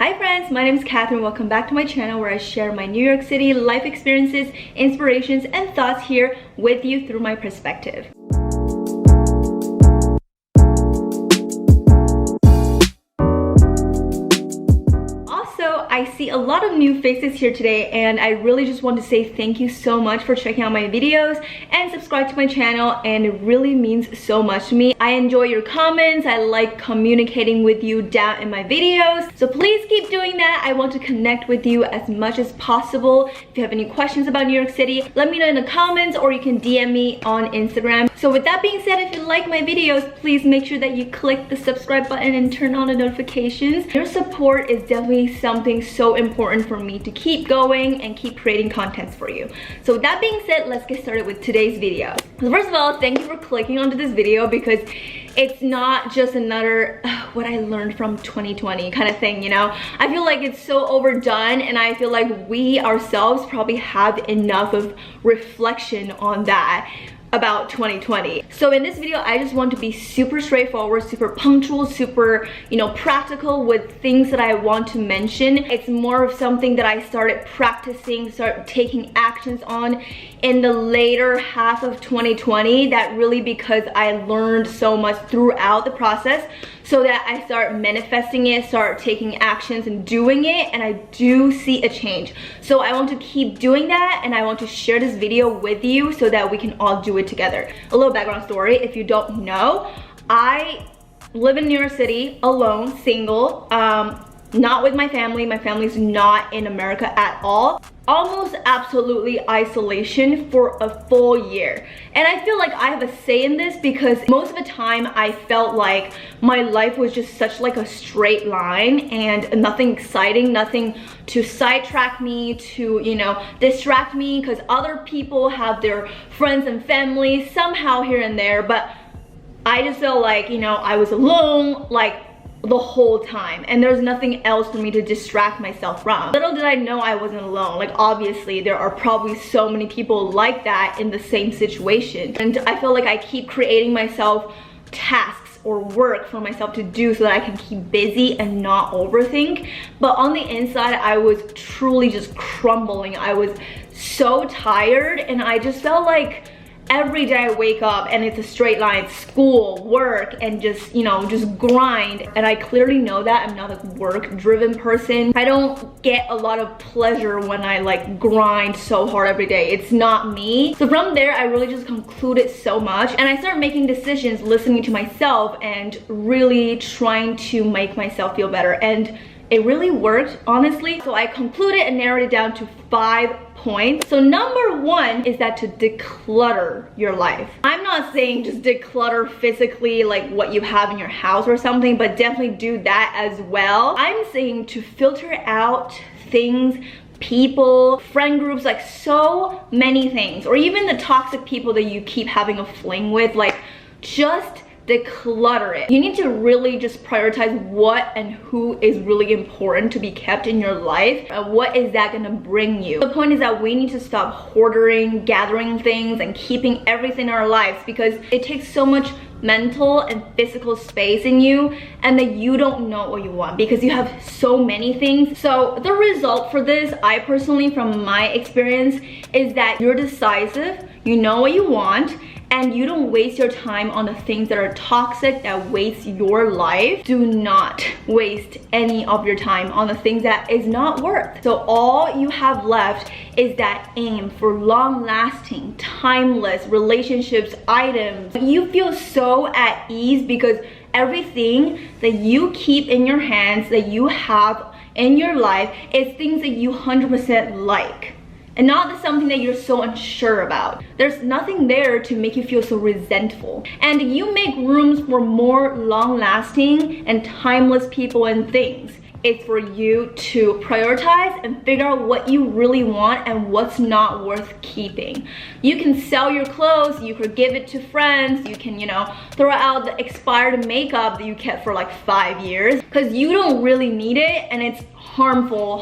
Hi friends, my name is Katherine. Welcome back to my channel where I share my New York City life experiences, inspirations, and thoughts here with you through my perspective. I see a lot of new faces here today, and I really just want to say thank you so much for checking out my videos and subscribe to my channel, and it really means so much to me. I enjoy your comments. I like communicating with you down in my videos, so please keep doing that. I want to connect with you as much as possible. If you have any questions about New York City, let me know in the comments, or you can DM me on Instagram. So with that being said, if you like my videos, please make sure that you click the subscribe button and turn on the notifications. Your support is definitely something so important for me to keep going and keep creating contents for you. So with that being said, let's get started with today's video. So first of all, thank you for clicking onto this video, because it's not just another what I learned from 2020 kind of thing, you know? I feel like it's so overdone, and I feel like we ourselves probably have enough of reflection on that about 2020. So in this video, I just want to be super straightforward, super punctual, super, practical with things that I want to mention. It's more of something that I started practicing, started taking actions on in the later half of 2020, that really because I learned so much throughout the process, so that I start manifesting it, start taking actions and doing it, and I do see a change. So I want to keep doing that, and I want to share this video with you so that we can all do it together. A little background story, if you don't know, I live in New York City alone, single, not with my family. My family's not in America at all. Almost absolutely isolation for a full year. And I feel like I have a say in this, because most of the time I felt like my life was just such like a straight line, and nothing exciting, nothing to sidetrack me, to distract me, because other people have their friends and family somehow here and there, but I just felt like I was alone like the whole time, and there's nothing else for me to distract myself from. Little did I know I wasn't alone. Like, obviously there are probably so many people like that in the same situation, and I feel like I keep creating myself tasks or work for myself to do so that I can keep busy and not overthink. But on the inside, I was truly just crumbling. I was so tired, and I just felt like every day I wake up and it's a straight line, school, work, and just just grind. And I clearly know that I'm not a work driven person. I don't get a lot of pleasure when I like grind so hard every day. It's not me. So from there, I really just concluded so much, and I started making decisions, listening to myself, and really trying to make myself feel better. And it really worked, honestly. So I concluded and narrowed it down to 5 points. So number 1 is that to declutter your life. I'm not saying just declutter physically, like what you have in your house or something, but definitely do that as well. I'm saying to filter out things, people, friend groups, like so many things, or even the toxic people that you keep having a fling with. Like, just declutter it. You need to really just prioritize what and who is really important to be kept in your life, and what is that gonna bring you. The point is that we need to stop hoarding, gathering things, and keeping everything in our lives, because it takes so much mental and physical space in you, and that you don't know what you want because you have so many things. So the result for this, I personally, from my experience, is that you're decisive, you know what you want, and you don't waste your time on the things that are toxic, that waste your life. Do not waste any of your time on the things that is not worth. So all you have left is that aim for long-lasting, timeless relationships, items. You feel so at ease because everything that you keep in your hands, that you have in your life, is things that you 100% like, and not something that you're so unsure about. There's nothing there to make you feel so resentful. And you make rooms for more long-lasting and timeless people and things. It's for you to prioritize and figure out what you really want and what's not worth keeping. You can sell your clothes, you could give it to friends, you can, throw out the expired makeup that you kept for like 5 years, because you don't really need it, and it's harmful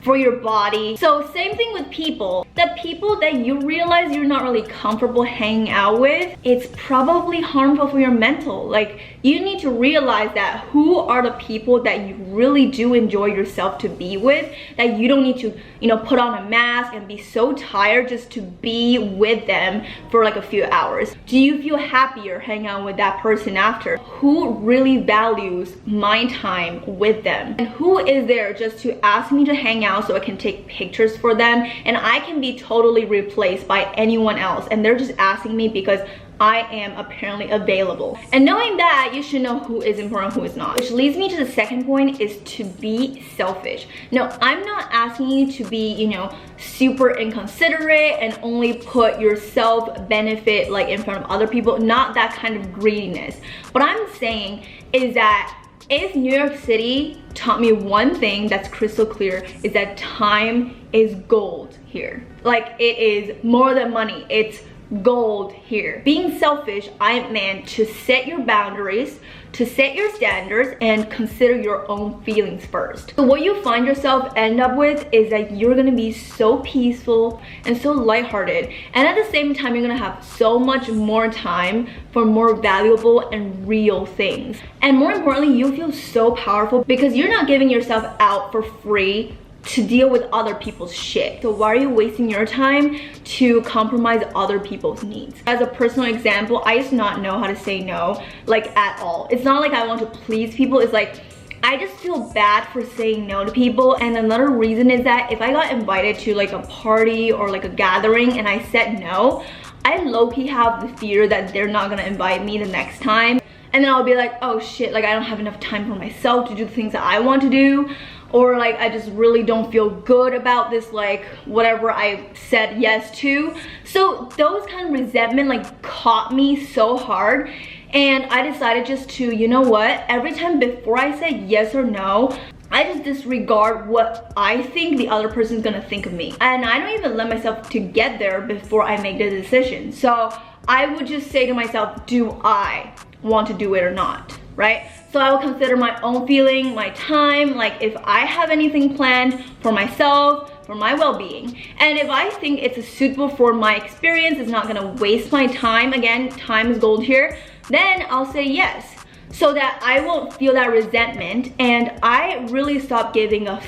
for your body. So same thing with people. the people that you realize you're not really comfortable hanging out with, it's probably harmful for your mental. Like, you need to realize that who are the people that you really do enjoy yourself to be with, that you don't need to, you know, put on a mask and be so tired just to be with them for like a few hours. Do you feel happier hanging out with that person after? Who really values my time with them? And who is there just to ask me to hang out so I can take pictures for them, and I can be totally replaced by anyone else, and they're just asking me because I am apparently available? And knowing that, you should know who is important, who is not. Which leads me to the second point, is to be selfish. No, I'm not asking you to be, you know, super inconsiderate and only put your self benefit like in front of other people. Not that kind of greediness. What I'm saying is that if New York City taught me one thing that's crystal clear, is that time is gold here. Like, it is more than money. It's gold here. Being selfish, I meant to set your boundaries, to set your standards, and consider your own feelings first. So what you find yourself end up with is that you're gonna be so peaceful and so lighthearted, and at the same time you're gonna have so much more time for more valuable and real things. And more importantly, you feel so powerful because you're not giving yourself out for free to deal with other people's shit. So why are you wasting your time to compromise other people's needs? As a personal example, I used to not know how to say no, like, at all. It's not like I want to please people. It's like, I just feel bad for saying no to people. And another reason is that if I got invited to like a party or like a gathering and I said no, I low-key have the fear that they're not gonna invite me the next time. And then I'll be like, oh shit, like I don't have enough time for myself to do the things that I want to do. Or like, I just really don't feel good about this, like whatever I said yes to. So those kind of resentment like caught me so hard. And I decided just to, you know what, every time before I say yes or no, I just disregard what I think the other person's gonna think of me. And I don't even let myself to get there before I make the decision. So I would just say to myself, do I want to do it or not, right? So I will consider my own feeling, my time, like if I have anything planned for myself, for my well-being. And if I think it's suitable for my experience, it's not gonna waste my time, again, time is gold here, then I'll say yes. So that I won't feel that resentment, and I really stop giving a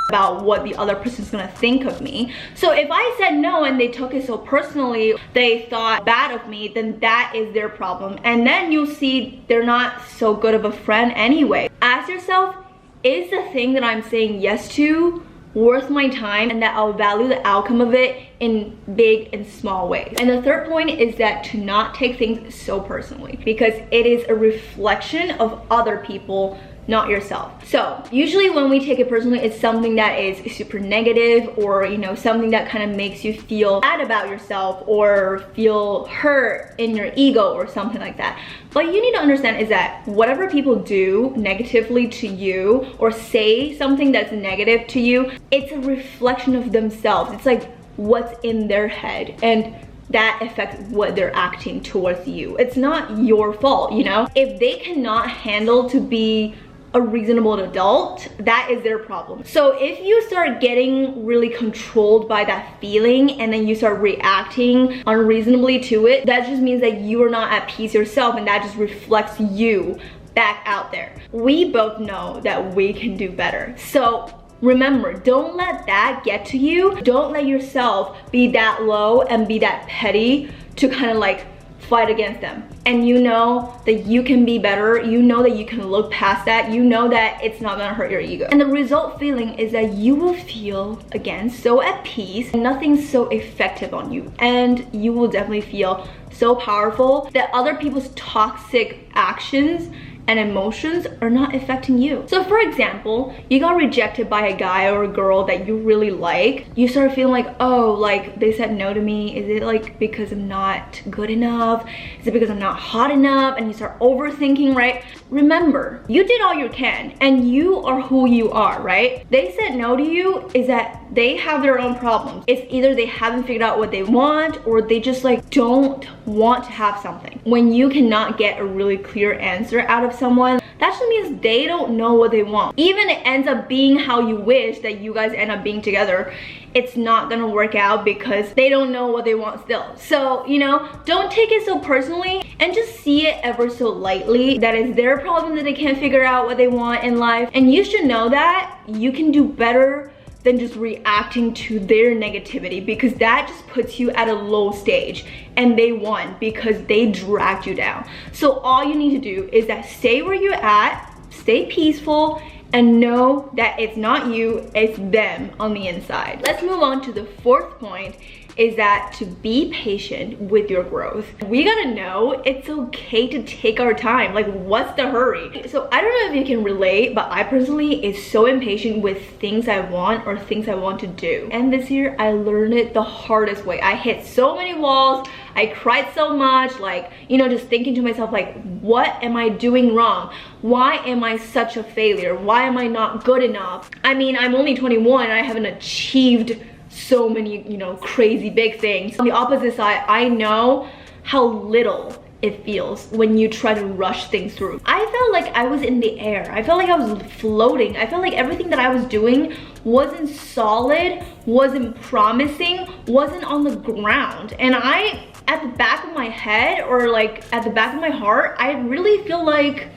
about what the other person's gonna think of me. So if I said no and they took it so personally, they thought bad of me, then that is their problem. And then you'll see they're not so good of a friend anyway. Ask yourself, is the thing that I'm saying yes to worth my time, and that I'll value the outcome of it in big and small ways? And the third point is that to not take things so personally, because it is a reflection of other people, not yourself. So usually when we take it personally, it's something that is super negative, or you know, something that kind of makes you feel bad about yourself or feel hurt in your ego or something like that. But you need to understand is that whatever people do negatively to you or say something that's negative to you, it's a reflection of themselves. It's like what's in their head, and that affects what they're acting towards you. It's not your fault, you know? If they cannot handle to be a reasonable adult, that is their problem. So if you start getting really controlled by that feeling and then you start reacting unreasonably to it, that just means that you are not at peace yourself, and that just reflects you back out there. We both know that we can do better. So remember, don't let that get to you. Don't let yourself be that low and be that petty to kind of like fight against them. And you know that you can be better. You know that you can look past that. You know that it's not gonna hurt your ego. And the result feeling is that you will feel, again, so at peace. Nothing's so effective on you. And you will definitely feel so powerful that other people's toxic actions and emotions are not affecting you. So for example, you got rejected by a guy or a girl that you really like. You start feeling like, oh, like they said no to me. Is it like because I'm not good enough? Is it because I'm not hot enough? And you start overthinking, right? Remember, you did all you can and you are who you are, right? They said no to you is that they have their own problems. It's either they haven't figured out what they want, or they just like don't want to have something. When you cannot get a really clear answer out of someone, that just means they don't know what they want. Even it ends up being how you wish that you guys end up being together, it's not gonna work out because they don't know what they want still. So, you know, don't take it so personally and just see it ever so lightly. That is their problem that they can't figure out what they want in life. And you should know that you can do better than just reacting to their negativity, because that just puts you at a low stage, and they won because they dragged you down. So all you need to do is that stay where you're at, stay peaceful, and know that it's not you, it's them on the inside. Let's move on to the fourth point, is that to be patient with your growth. We gotta know it's okay to take our time. Like, what's the hurry? So I don't know if you can relate, but I personally is so impatient with things I want or things I want to do. And this year I learned it the hardest way. I hit so many walls, I cried so much, like, you know, just thinking to myself, like, what am I doing wrong? Why am I such a failure? Why am I not good enough? I mean, I'm only 21 and I haven't achieved so many, you know, crazy big things. On the opposite side, I know how little it feels when you try to rush things through. I felt like I was in the air. I felt like I was floating. I felt like everything that I was doing wasn't solid, wasn't promising, wasn't on the ground. And I, at the back of my head, or like at the back of my heart, I really feel like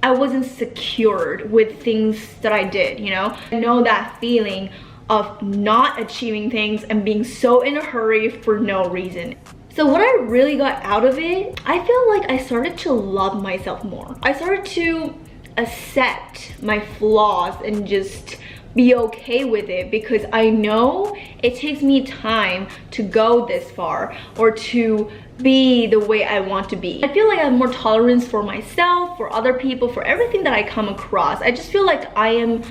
I wasn't secured with things that I did, you know? I know that feeling of not achieving things and being so in a hurry for no reason. So what I really got out of it, I feel like I started to love myself more. I started to accept my flaws and just be okay with it, because I know it takes me time to go this far or to be the way I want to be. I feel like I have more tolerance for myself, for other people, for everything that I come across. I just feel like I am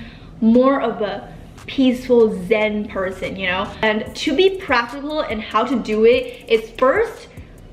more of a peaceful Zen person, you know? And to be practical and how to do it is, first,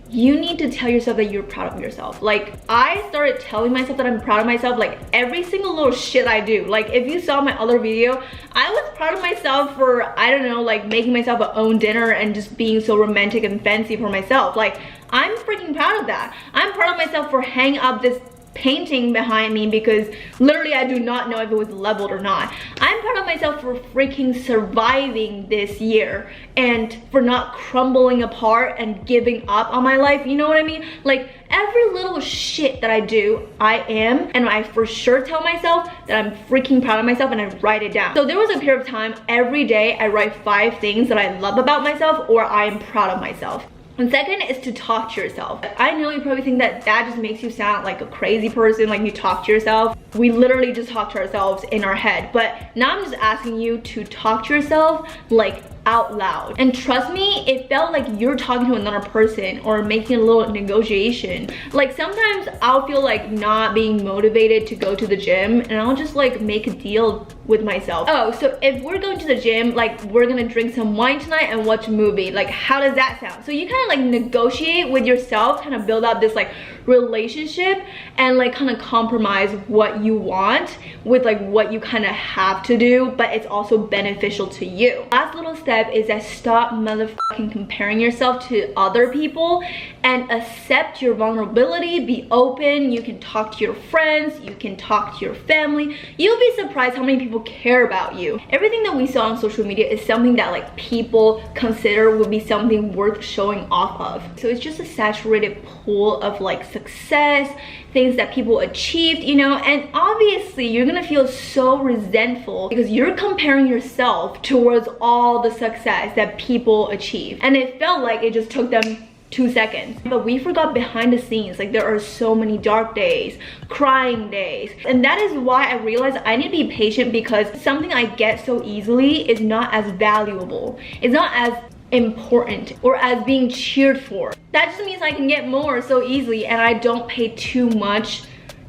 you need to tell yourself that you're proud of yourself. Like, I started telling myself that I'm proud of myself, like every single little shit I do. Like, if you saw my other video, I was proud of myself for, I don't know, like making myself a own dinner and just being so romantic and fancy for myself. Like, I'm freaking proud of that. I'm proud of myself for hanging up this painting behind me, because literally I do not know if it was leveled or not. I'm proud of myself for freaking surviving this year and for not crumbling apart and giving up on my life. You know what I mean? Like, every little shit that I do, I am, and I for sure tell myself that I'm freaking proud of myself, and I write it down. So there was a period of time, every day I write 5 things that I love about myself or I am proud of myself. And second is to talk to yourself. I know you probably think that that just makes you sound like a crazy person, like you talk to yourself. We literally just talk to ourselves in our head. But now I'm just asking you to talk to yourself like out loud. And trust me, it felt like you're talking to another person or making a little negotiation. Like, sometimes I'll feel like not being motivated to go to the gym, and I'll just like make a deal with myself. Oh, so if we're going to the gym, like, we're gonna drink some wine tonight and watch a movie. Like, how does that sound? So you kind of like negotiate with yourself, kind of build up this like relationship, and like kind of compromise what you want with like what you kind of have to do, but it's also beneficial to you. Last little step is that stop motherfucking comparing yourself to other people and accept your vulnerability. Be open. You can talk to your friends, you can talk to your family. You'll be surprised how many people care about you. Everything that we saw on social media is something that like people consider would be something worth showing off of. So it's just a saturated pool of like success, things that people achieved, you know, and obviously you're gonna feel so resentful because you're comparing yourself towards all the success that people achieve, and it felt like it just took them 2 seconds. But we forgot behind the scenes, like there are so many dark days, crying days, and that is why I realized I need to be patient, because something I get so easily is not as valuable, it's not as important or as being cheered for. That just means I can get more so easily, and I don't pay too much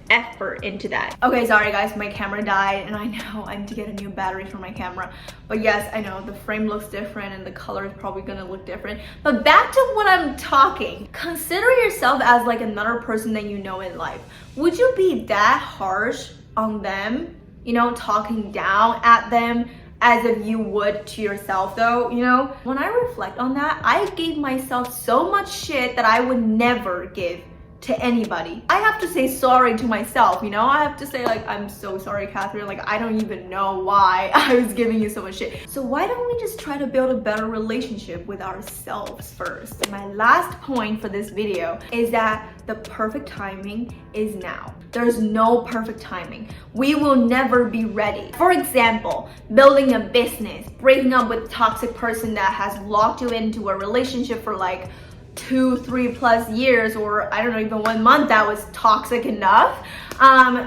effort into that. Okay, sorry guys, my camera died, and I know I need to get a new battery for my camera. But yes, I know the frame looks different and the color is probably gonna look different. But back to what I'm talking. Consider yourself as like another person that you know in life. Would you be that harsh on them? You know, talking down at them as if you would to yourself though, you know? When I reflect on that, I gave myself so much shit that I would never give to anybody. I have to say sorry to myself, you know? I have to say like, I'm so sorry, Katherine. Like, I don't even know why I was giving you so much shit. So why don't we just try to build a better relationship with ourselves first? My last point for this video is that the perfect timing is now. There's no perfect timing. We will never be ready. For example, building a business, breaking up with a toxic person that has locked you into a relationship for like 2-3+ years, or I don't know, even 1 month that was toxic enough.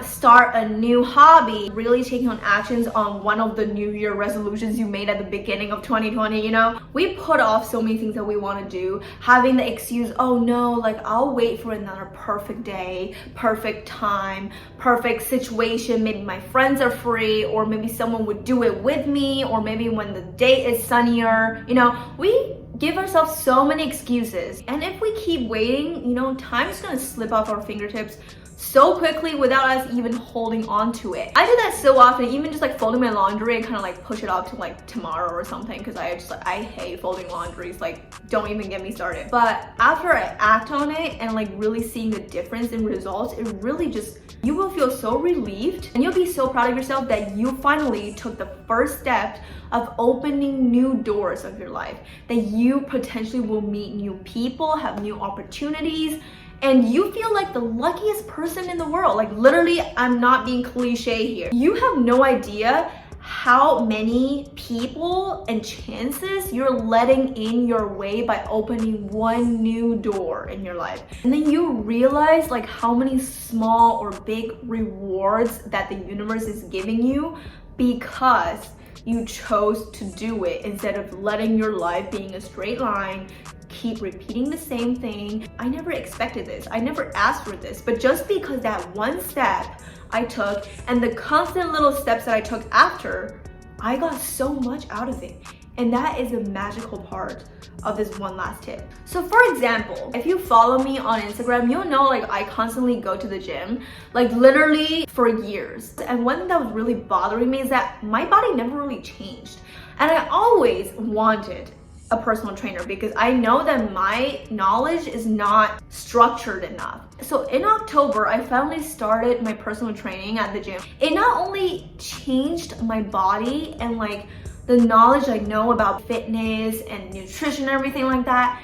Start a new hobby, really taking on actions on one of the New Year resolutions you made at the beginning of 2020, you know? We put off so many things that we want to do, having the excuse, oh no, like I'll wait for another perfect day, perfect time, perfect situation, maybe my friends are free, or maybe someone would do it with me, or maybe when the day is sunnier, you know? We give ourselves so many excuses, and if we keep waiting, you know, time is gonna slip off our fingertips so quickly without us even holding on to it. I do that so often, even just like folding my laundry and kind of like push it off to like tomorrow or something, because I hate folding laundries, like don't even get me started. But after I act on it and like really seeing the difference in results, it really just, you will feel so relieved and you'll be so proud of yourself that you finally took the first step of opening new doors of your life, that you potentially will meet new people, have new opportunities, and you feel like the luckiest person in the world. Like literally, I'm not being cliche here. You have no idea how many people and chances you're letting in your way by opening one new door in your life. And then you realize like how many small or big rewards that the universe is giving you because you chose to do it instead of letting your life being a straight line, keep repeating the same thing. I never expected this. I never asked for this, but just because that one step I took and the constant little steps that I took after, I got so much out of it. And that is the magical part of this one last tip. So for example, if you follow me on Instagram, you'll know like I constantly go to the gym, like literally for years. And one thing that was really bothering me is that my body never really changed. And I always wanted a personal trainer because I know that my knowledge is not structured enough. So in October, I finally started my personal training at the gym. It not only changed my body and like the knowledge I know about fitness and nutrition and everything like that,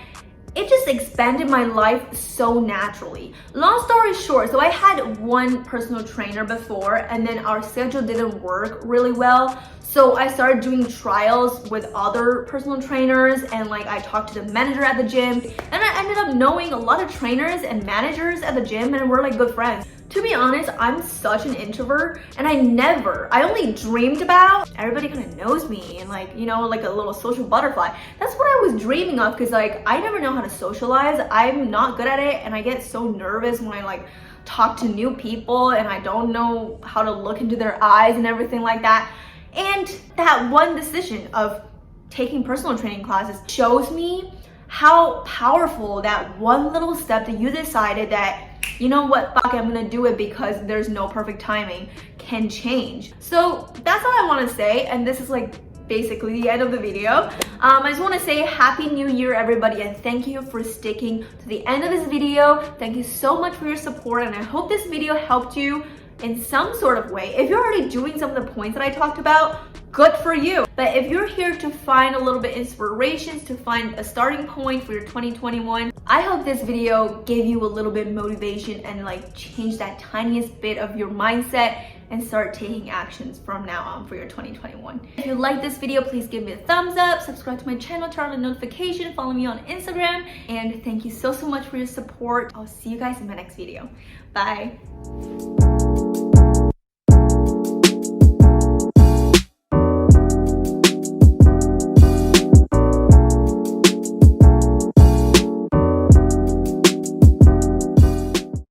it just expanded my life so naturally. Long story short, so I had one personal trainer before and then our schedule didn't work really well. So I started doing trials with other personal trainers and like I talked to the manager at the gym and I ended up knowing a lot of trainers and managers at the gym and we're like good friends. To be honest, I'm such an introvert and I only dreamed about, everybody kind of knows me and like, you know, like a little social butterfly. That's what I was dreaming of because like I never know how to socialize. I'm not good at it and I get so nervous when I like talk to new people and I don't know how to look into their eyes and everything like that. And that one decision of taking personal training classes shows me how powerful that one little step that you decided that, you know what, fuck, I'm gonna do it because there's no perfect timing, can change. So that's all I want to say, and this is like basically the end of the video. I just want to say Happy New Year everybody, and thank you for sticking to the end of this video. Thank you so much for your support, and I hope this video helped you in some sort of way. If you're already doing some of the points that I talked about, good for you. But if you're here to find a little bit inspirations, to find a starting point for your 2021, I hope this video gave you a little bit of motivation and like change that tiniest bit of your mindset and start taking actions from now on for your 2021. If you like this video, please give me a thumbs up, subscribe to my channel, turn on the notification, follow me on Instagram, and thank you so much for your support. I'll see you guys in my next video. Bye.